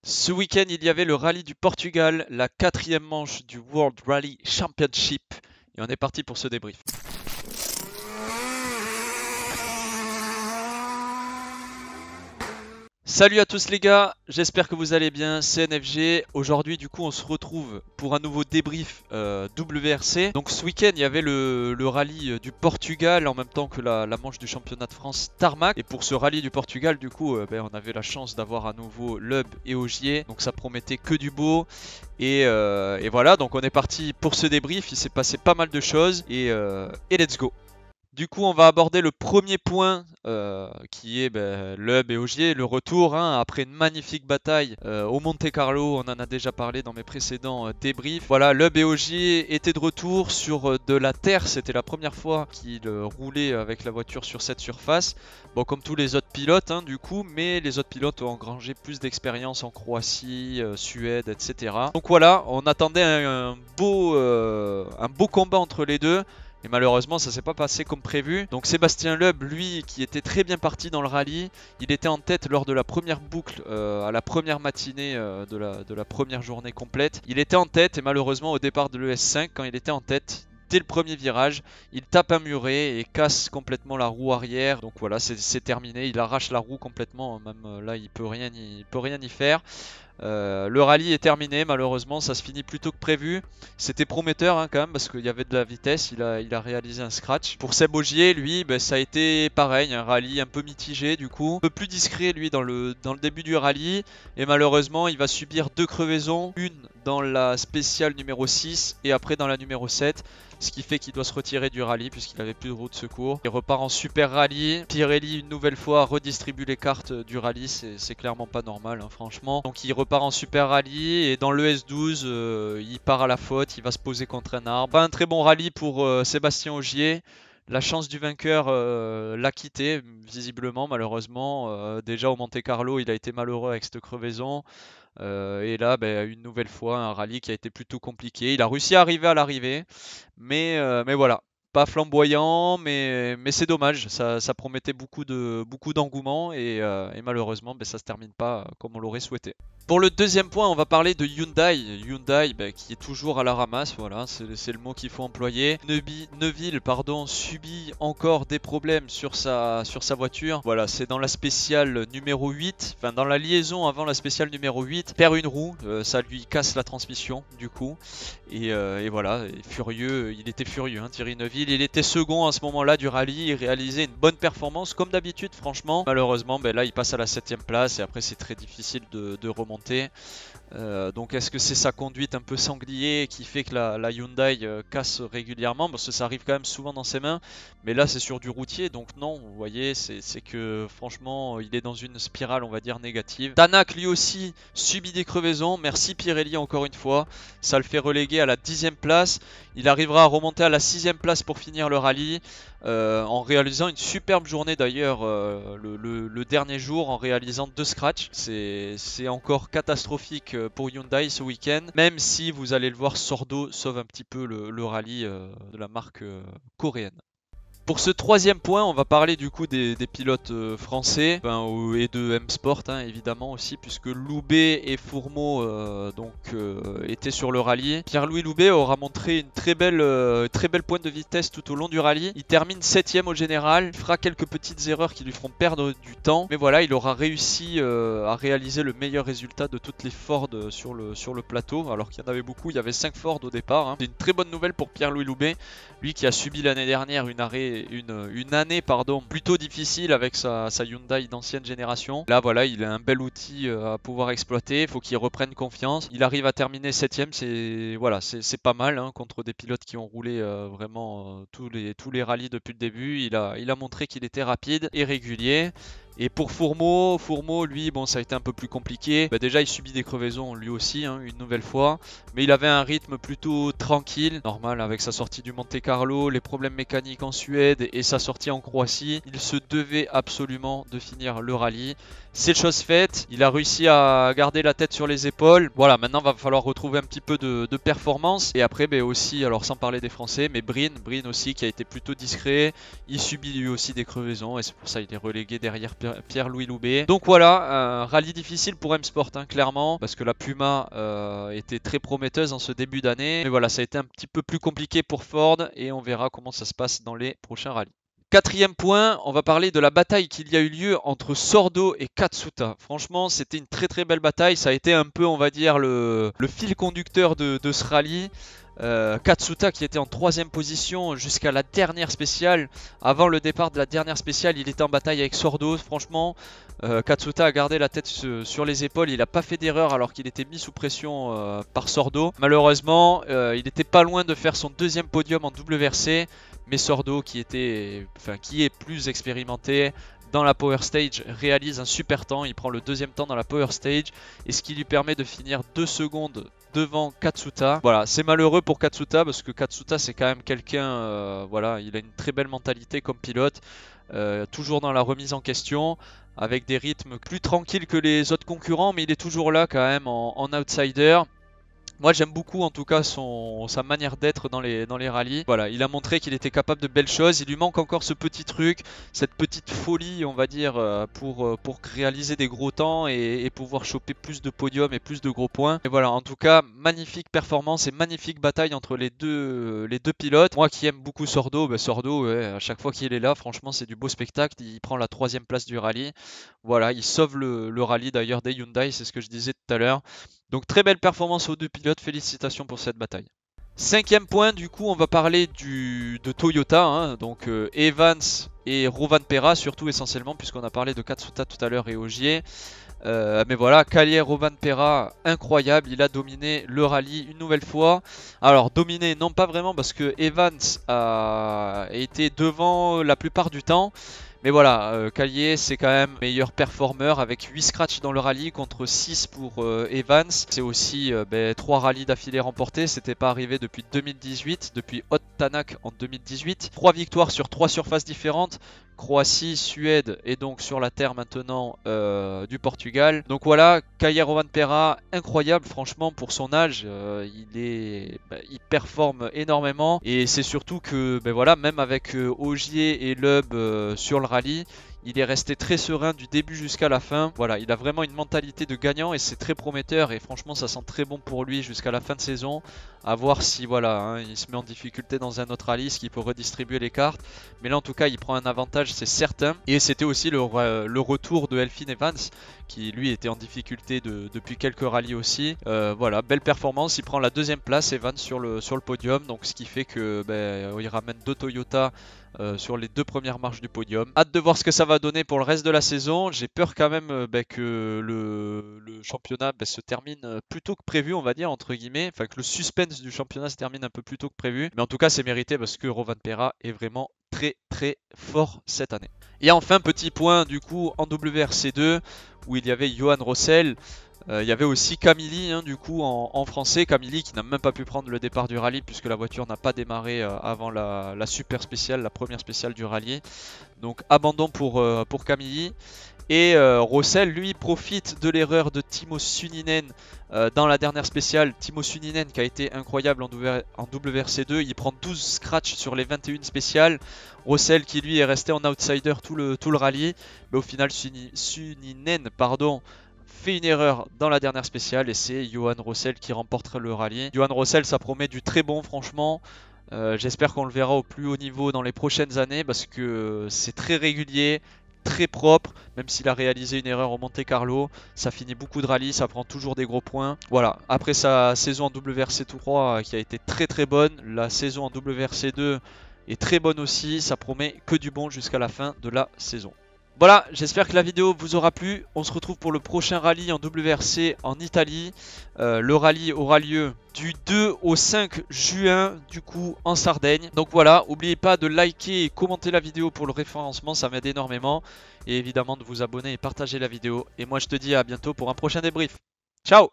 Ce week-end, il y avait le rallye du Portugal, la quatrième manche du World Rally Championship. Et on est parti pour ce débrief. Salut à tous les gars, j'espère que vous allez bien, c'est NFG. Aujourd'hui du coup on se retrouve pour un nouveau débrief WRC. Donc ce week-end il y avait le rallye du Portugal en même temps que la manche du championnat de France Tarmac. Et pour ce rallye du Portugal du coup on avait la chance d'avoir à nouveau Lub et Ogier. Donc ça promettait que du beau. Et voilà, donc on est parti pour ce débrief, il s'est passé pas mal de choses et let's go. Du coup, on va aborder le premier point qui est Lub et Ogier, le retour après une magnifique bataille au Monte Carlo. On en a déjà parlé dans mes précédents débriefs. Voilà, Lub et Ogier étaient de retour sur de la terre. C'était la première fois qu'ils roulaient avec la voiture sur cette surface. Bon, comme tous les autres pilotes, du coup, mais les autres pilotes ont engrangé plus d'expérience en Croatie, Suède, etc. Donc voilà, on attendait un beau combat entre les deux. Et malheureusement ça s'est pas passé comme prévu. Donc Sébastien Loeb, lui qui était très bien parti dans le rallye, il était en tête lors de la première boucle à la première matinée de la première journée complète. Il était en tête et malheureusement au départ de l'ES5 quand il était en tête, dès le premier virage, il tape un muret et casse complètement la roue arrière. Donc voilà, c'est terminé, il arrache la roue complètement, même là il peut rien y faire. Le rallye est terminé, malheureusement ça se finit plus tôt que prévu. C'était prometteur quand même parce qu'il y avait de la vitesse, il a réalisé un scratch. Pour Seb Ogier, lui, ça a été pareil, un rallye un peu mitigé du coup. Un peu plus discret lui dans le début du rallye. Et malheureusement il va subir deux crevaisons, une dans la spéciale numéro 6 et après dans la numéro 7. Ce qui fait qu'il doit se retirer du rallye puisqu'il avait plus de roue de secours. Il repart en super rallye. Pirelli une nouvelle fois redistribue les cartes du rallye, c'est clairement pas normal franchement. Donc il repart en super rallye et dans le S12 il part à la faute, il va se poser contre un arbre. Pas un très bon rallye pour Sébastien Ogier. La chance du vainqueur l'a quitté visiblement malheureusement. Déjà au Monte Carlo il a été malheureux avec cette crevaison. Et là, une nouvelle fois, un rallye qui a été plutôt compliqué. Il a réussi à arriver à l'arrivée, mais voilà. Pas flamboyant, mais c'est dommage. Ça promettait beaucoup d'engouement et malheureusement, ça se termine pas comme on l'aurait souhaité. Pour le deuxième point, on va parler de Hyundai. Hyundai qui est toujours à la ramasse, voilà, c'est le mot qu'il faut employer. Neuville subit encore des problèmes sur sa voiture. Voilà, c'est dans la spéciale numéro 8, enfin dans la liaison avant la spéciale numéro 8, perd une roue, ça lui casse la transmission du coup. Et voilà, furieux, il était furieux Thierry Neuville. Il était second à ce moment-là du rallye, il réalisait une bonne performance comme d'habitude franchement. Malheureusement, là il passe à la 7ème place et après c'est très difficile de remonter. Donc est-ce que c'est sa conduite un peu sanglier qui fait que la Hyundai casse régulièrement, parce que ça arrive quand même souvent dans ses mains, mais là c'est sur du routier, donc non, vous voyez, c'est que franchement il est dans une spirale on va dire négative. Tanak lui aussi subit des crevaisons, merci Pirelli encore une fois, ça le fait reléguer à la 10ème place. Il arrivera à remonter à la 6ème place pour finir le rallye en réalisant une superbe journée d'ailleurs le dernier jour en réalisant 2 scratchs. C'est encore catastrophique pour Hyundai ce week-end, même si vous allez le voir, Sordo sauve un petit peu le rallye de la marque coréenne. Pour ce troisième point, on va parler du coup des pilotes français et de M-Sport évidemment aussi, puisque Loubet et Fourmeau étaient sur le rallye. Pierre-Louis Loubet aura montré une très belle pointe de vitesse tout au long du rallye. Il termine 7ème au général, il fera quelques petites erreurs qui lui feront perdre du temps, mais voilà, il aura réussi à réaliser le meilleur résultat de toutes les Ford sur le plateau, alors qu'il y en avait beaucoup, il y avait 5 Ford au départ. C'est une très bonne nouvelle pour Pierre-Louis Loubet, lui qui a subi l'année dernière une année plutôt difficile avec sa Hyundai d'ancienne génération. Là voilà, il a un bel outil à pouvoir exploiter, il faut qu'il reprenne confiance. Il arrive à terminer 7ème, c'est pas mal contre des pilotes qui ont roulé vraiment tous les rallyes depuis le début. Il a montré qu'il était rapide et régulier. Et pour Fourmeau, lui, ça a été un peu plus compliqué. Déjà, il subit des crevaisons lui aussi, une nouvelle fois. Mais il avait un rythme plutôt tranquille, normal avec sa sortie du Monte Carlo, les problèmes mécaniques en Suède et sa sortie en Croatie. Il se devait absolument de finir le rallye. C'est chose faite, il a réussi à garder la tête sur les épaules. Voilà, maintenant va falloir retrouver un petit peu de performance. Et après aussi, alors sans parler des Français, mais Breen aussi qui a été plutôt discret. Il subit lui aussi des crevaisons et c'est pour ça qu'il est relégué derrière Pirelli. Pierre-Louis Loubet. Donc voilà, un rallye difficile pour M-Sport, hein, clairement, parce que la Puma était très prometteuse en ce début d'année. Mais voilà, ça a été un petit peu plus compliqué pour Ford et on verra comment ça se passe dans les prochains rallyes. Quatrième point, on va parler de la bataille qu'il y a eu lieu entre Sordo et Katsuta. Franchement, c'était une très très belle bataille. Ça a été un peu, on va dire, le fil conducteur de ce rallye. Katsuta qui était en 3ème position jusqu'à la dernière spéciale. Avant le départ de la dernière spéciale, il était en bataille avec Sordo. Franchement, Katsuta a gardé la tête sur les épaules. Il n'a pas fait d'erreur alors qu'il était mis sous pression par Sordo. Malheureusement, il n'était pas loin de faire son 2e podium en WRC. Mais Sordo, qui est plus expérimenté dans la Power Stage, réalise un super temps. Il prend le 2e temps dans la Power Stage et ce qui lui permet de finir 2 secondes devant Katsuta. Voilà, c'est malheureux pour Katsuta parce que Katsuta c'est quand même quelqu'un, voilà, il a une très belle mentalité comme pilote, toujours dans la remise en question, avec des rythmes plus tranquilles que les autres concurrents, mais il est toujours là quand même en outsider. Moi j'aime beaucoup en tout cas sa manière d'être dans les rallyes. Voilà, il a montré qu'il était capable de belles choses. Il lui manque encore ce petit truc, cette petite folie on va dire pour réaliser des gros temps et pouvoir choper plus de podiums et plus de gros points. Et voilà, en tout cas magnifique performance et magnifique bataille entre les deux pilotes. Moi qui aime beaucoup Sordo, Sordo ouais, à chaque fois qu'il est là franchement c'est du beau spectacle. Il prend la 3ème place du rallye. Voilà, il sauve le rallye d'ailleurs des Hyundai, c'est ce que je disais tout à l'heure. Donc très belle performance aux 2 pilotes, félicitations pour cette bataille. 5e point, du coup on va parler de Toyota, hein, donc Evans et Rovanperä surtout essentiellement puisqu'on a parlé de Katsuta tout à l'heure et Ogier. Mais voilà, Kalle Rovanperä, incroyable, il a dominé le rallye une nouvelle fois. Alors dominé, non pas vraiment parce que Evans a été devant la plupart du temps. Mais voilà, Kalle c'est quand même meilleur performeur avec 8 scratchs dans le rallye contre 6 pour Evans. C'est aussi 3 rallyes d'affilée remportés, c'était pas arrivé depuis 2018, depuis Haute Tanak en 2018. 3 victoires sur 3 surfaces différentes, Croatie, Suède et donc sur la terre maintenant du Portugal. Donc voilà, Kalle Rovanperä, incroyable franchement pour son âge, il performe énormément et c'est surtout que voilà, même avec Ogier et Loeb sur le rallye, il est resté très serein du début jusqu'à la fin. Voilà, il a vraiment une mentalité de gagnant et c'est très prometteur et franchement ça sent très bon pour lui jusqu'à la fin de saison. À voir si voilà, hein, il se met en difficulté dans un autre rallye, ce qui peut redistribuer les cartes. Mais là en tout cas il prend un avantage, c'est certain. Et c'était aussi le retour de Elfyn Evans qui lui était en difficulté depuis quelques rallyes aussi. Voilà, belle performance, il prend la 2ème place Evans sur le podium. Donc ce qui fait que il ramène 2 Toyota sur les 2 premières marches du podium. Hâte de voir ce que ça va donner pour le reste de la saison. J'ai peur quand même que le championnat se termine plus tôt que prévu, on va dire, entre guillemets. Enfin, que le suspense du championnat se termine un peu plus tôt que prévu. Mais en tout cas, c'est mérité parce que Rovanperä est vraiment très très fort cette année. Et enfin, petit point du coup en WRC2 où il y avait Johan Rossel. Il y avait aussi Camilli du coup en français, Camilli qui n'a même pas pu prendre le départ du rallye puisque la voiture n'a pas démarré avant la super spéciale, la première spéciale du rallye. Donc abandon pour Camilli. Et Rossel lui profite de l'erreur de Timo Sunninen dans la dernière spéciale. Timo Sunninen qui a été incroyable en WRC2, il prend 12 scratchs sur les 21 spéciales. Rossel qui lui est resté en outsider tout le rallye, mais au final Sunninen fait une erreur dans la dernière spéciale et c'est Johan Rossel qui remporte le rallye. Johan Rossel, ça promet du très bon franchement. J'espère qu'on le verra au plus haut niveau dans les prochaines années parce que c'est très régulier, très propre, même s'il a réalisé une erreur au Monte Carlo. Ça finit beaucoup de rallyes, ça prend toujours des gros points. Voilà, après sa saison en WRC3 qui a été très très bonne, la saison en WRC2 est très bonne aussi. Ça promet que du bon jusqu'à la fin de la saison. Voilà, j'espère que la vidéo vous aura plu. On se retrouve pour le prochain rallye en WRC en Italie. Le rallye aura lieu du 2 au 5 juin, du coup, en Sardaigne. Donc voilà, n'oubliez pas de liker et commenter la vidéo pour le référencement, ça m'aide énormément. Et évidemment de vous abonner et partager la vidéo. Et moi je te dis à bientôt pour un prochain débrief. Ciao!